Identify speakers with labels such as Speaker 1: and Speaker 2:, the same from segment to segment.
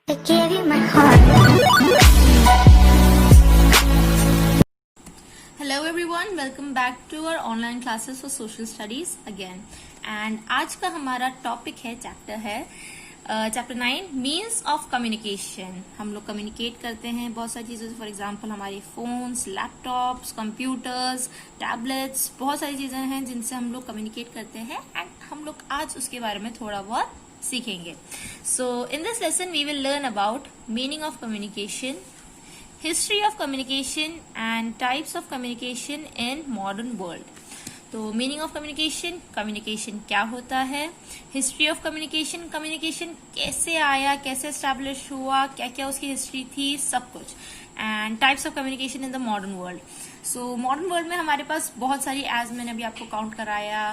Speaker 1: I gave you my heart.
Speaker 2: Hello everyone, welcome back to our online classes for social studies again. And आज का हमारा topic है chapter 9 means of communication. हम लोग communicate करते हैं बहुत सारी चीजों से. फॉर एग्जांपल हमारे फोन्स, लैपटॉप्स, कंप्यूटर्स, टैबलेट्स, बहुत सारी चीजें हैं जिनसे हम लोग कम्युनिकेट करते हैं एंड हम लोग आज उसके बारे में थोड़ा बहुत सीखेंगे. So in this lesson we will learn about meaning of communication, history of communication and types of communication in modern world. तो मीनिंग ऑफ कम्युनिकेशन, कम्युनिकेशन क्या होता है, हिस्ट्री ऑफ कम्युनिकेशन, कम्युनिकेशन कैसे आया, कैसे एस्टैब्लिश हुआ, क्या क्या उसकी हिस्ट्री थी, सब कुछ. And types of communication in the modern world. So modern world में हमारे पास बहुत सारी, एज मैंने अभी आपको काउंट कराया,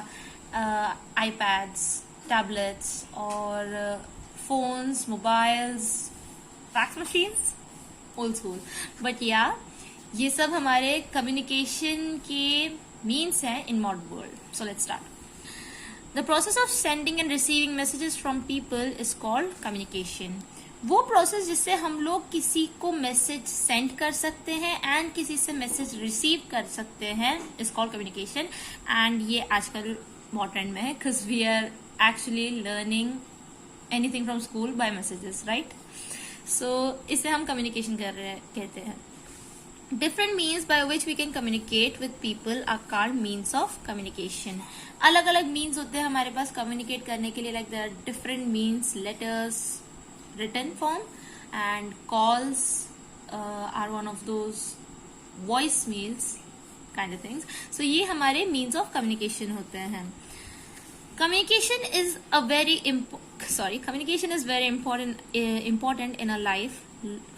Speaker 2: आईपैड्स, टैबलेट्स और phones, mobiles, fax machines, old school. But या ये सब हमारे कम्युनिकेशन के मीन्स हैं इन modern world. So let's start. The process of sending end receiving messages from people is called communication. वो प्रोसेस जिससे हम लोग किसी को मैसेज सेंड कर सकते हैं एंड किसी से मैसेज रिसीव कर सकते हैं इज कॉल्ड कम्युनिकेशन. एंड ये आजकल बहुत ट्रेंड में है because we are actually learning anything from school by messages, right? So इसे हम कम्युनिकेशन कर रहे हैं, कहते हैं. Different means by which we can communicate with people are called means of communication. अलग अलग means होते हैं हमारे पास communicate करने के लिए. Like there are different means, letters, written form, and calls are one of those voice mails kind of things. So ये हमारे means of communication होते हैं. Communication is very important in our life.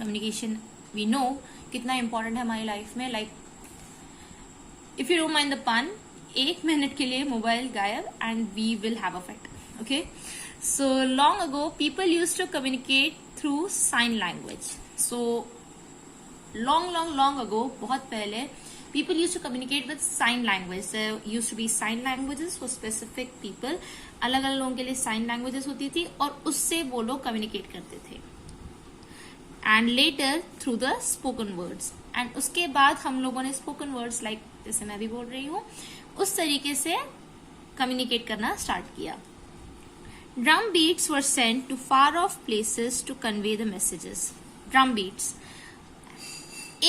Speaker 2: Communication we know कितना important है हमारी life में. Like if you don't mind the pun, 1 minute के लिए मोबाइल गायब and we will have a fight. Okay, so long ago people use to communicate through sign language. So long ago, बहुत पहले, people used to communicate with sign language. There used to be sign languages for specific people. अलग अलग लोगों के लिए sign languages होती थी और उससे वो लोग communicate करते थे. And later through the spoken words. And उसके बाद हम लोगों ने spoken words, like जैसे मैं भी बोल रही हूँ, उस तरीके से communicate करना start किया. Drum beats were sent to far off places to convey the messages. Drum beats.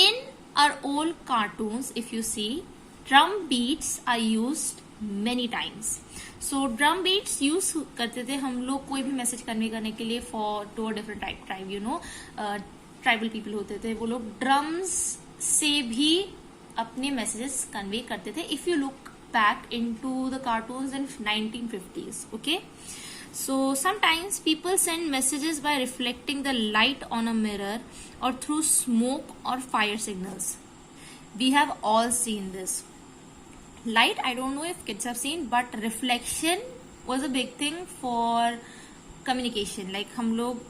Speaker 2: In our old cartoons, if you see, drum beats are used many times. So drum beats use करते थे हम लोग कोई भी message convey करने के लिए to a different tribe, you know, tribal people होते थे, वो लोग ड्रम्स से भी अपने मैसेजेस कन्वे करते थे. If you look back into the cartoons in 1950s, okay. So sometimes people send messages by reflecting the light on a mirror or through smoke or fire signals. We have all seen this. Light, I don't know if kids have seen, but reflection was a big thing for communication. Like हम लोग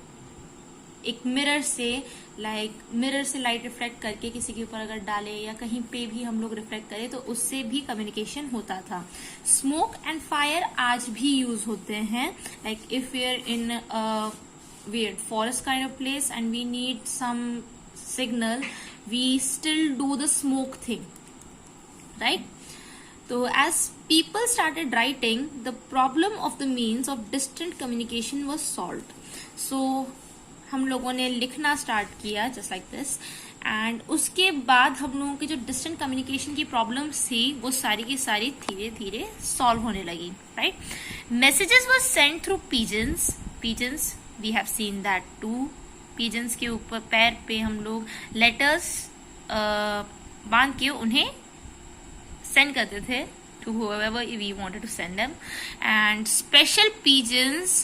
Speaker 2: एक mirror से light reflect करके किसी के ऊपर अगर डाले या कहीं पे भी हम लोग रिफ्लेक्ट करें तो उससे भी कम्युनिकेशन होता था. स्मोक एंड फायर आज भी यूज होते हैं. Like if we are in a weird forest kind of place and we need some signal, we still do the smoke thing, right? So as people started writing, the problem of the means of distant communication was solved. So हम लोगों ने लिखना start किया just like this. And उसके बाद हम लोगों की जो डिस्टेंट कम्युनिकेशन की प्रॉब्लम्स थी वो सारी की सारी धीरे धीरे सॉल्व होने लगी, right? Messages were send through pigeons. We have seen that too. Pigeons के ऊपर पैर पे हम लोग लेटर्स बांध के उन्हें सेंड करते थे to whoever we wanted to send them. And special persons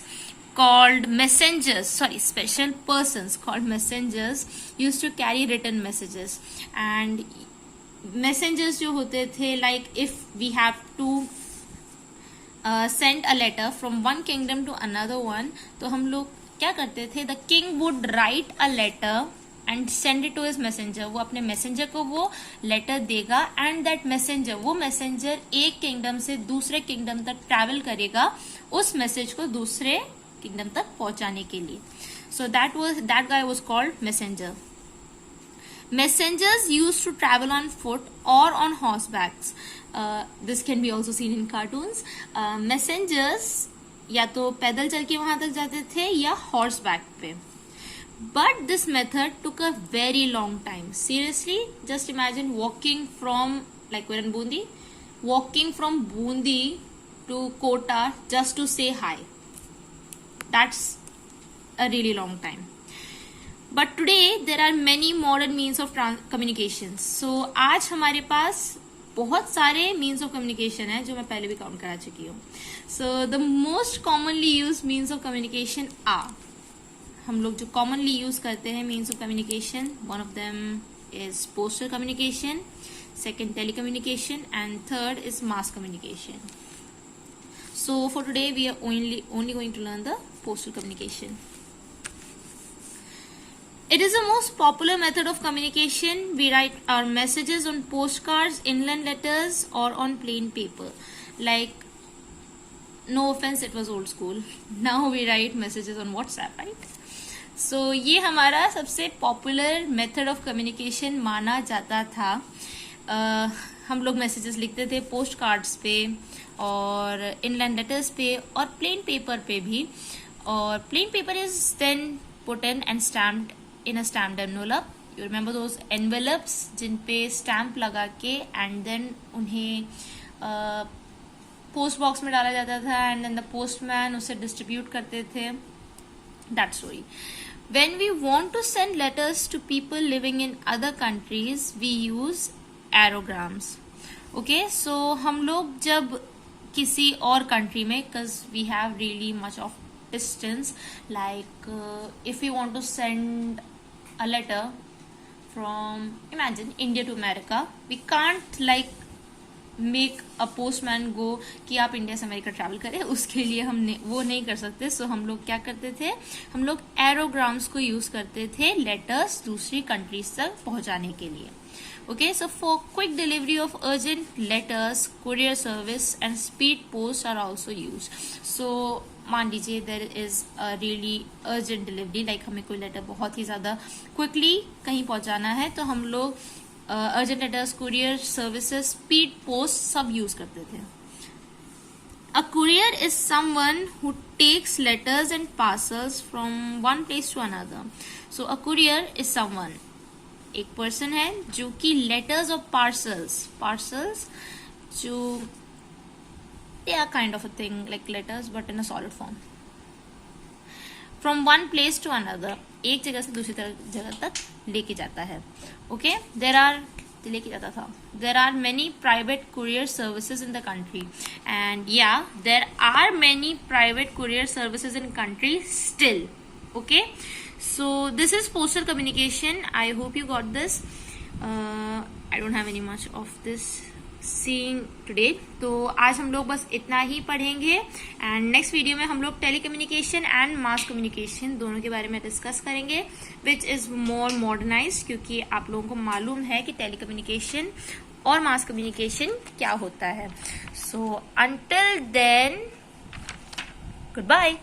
Speaker 2: called messengers used to carry written messages. And messengers जो होते थे, like if we have to send a letter from one kingdom to another one, तो हम लोग क्या करते थे, the king would write a letter and send it to his messenger. वो अपने मैसेंजर को वो लेटर देगा एंड दैट मैसेंजर, वो मैसेंजर एक किंगडम से दूसरे किंगडम तक ट्रैवल करेगा उस मैसेज को दूसरे किंगडम तक पहुंचाने के लिए. So that guy was called messenger. Messengers used to travel on foot or on horsebacks. This can be also seen in cartoons. Messengers या तो पैदल चल के वहां तक जाते थे या हॉर्सबैक पे. But this method took a very long time. Seriously, just imagine walking from, like we're in Bundi, walking from Bundi to Kota just to say hi. That's a really long time. But today there are many modern means of communication. So आज हमारे पास बहुत सारे means of communication है जो मैं पहले भी count करा चुकी हूँ. So the most commonly used means of communication are, हम लोग जो commonly use करते हैं means of communication, one of them is postal communication, second telecommunication, and third is mass communication. So for today we are only going to learn the postal communication. It is the most popular method of communication. We write our messages on postcards, inland letters, or on plain paper. Like, no offense, it was old school. Now we write messages on WhatsApp, right? So ये हमारा सबसे popular method of communication माना जाता था. हम लोग messages लिखते थे पोस्ट कार्ड्स पे और inland letters पे और plain paper पे भी. और plain paper is then put in and stamped in a stamped envelope. You remember those envelopes जिन पे stamp लगा के and then उन्हें post box में डाला जाता था and then the postman उसे distribute करते थे. That story. When we want to send letters to people living in other countries, we use aerograms. Okay, so हम लोग जब किसी और country में, because we have really much of distance, like if we want to send a letter from, imagine, India to America, we can't like make a postman go कि आप India से America travel करें. उसके लिए हम वो नहीं कर सकते. सो हम लोग क्या करते थे, हम लोग एरोग्राम्स को यूज करते थे लेटर्स दूसरी कंट्रीज तक पहुंचाने के लिए. Okay, so for quick delivery of urgent letters, courier service and speed post are also used. So मान लीजिए there is a really urgent delivery, like हमें कोई लेटर बहुत ही ज़्यादा quickly कहीं पहुँचाना है तो हम लोग urgent letters, courier services, speed post सब use करते थे. A courier is someone who takes letters and parcels from one place to another. So a courier is someone, एक पर्सन है जो कि लेटर्स और पार्सल्स जो they are kind of a thing like letters but in a solid form, from one place to another, एक जगह से दूसरी जगह तक लेके जाता है. Okay, there are many private courier services in the country, and yeah, there are many private courier services in country still. Okay, so this is postal communication. I hope you got this. I don't have any much of this seeing today. तो आज हम लोग बस इतना ही पढ़ेंगे and next video में हम लोग टेलीकम्युनिकेशन एंड मास कम्युनिकेशन दोनों के बारे में डिस्कस करेंगे, विच इज मोर मॉडर्नाइज्ड, क्योंकि आप लोगों को मालूम है कि टेलीकम्युनिकेशन और मास कम्युनिकेशन क्या होता है. So until then, good bye.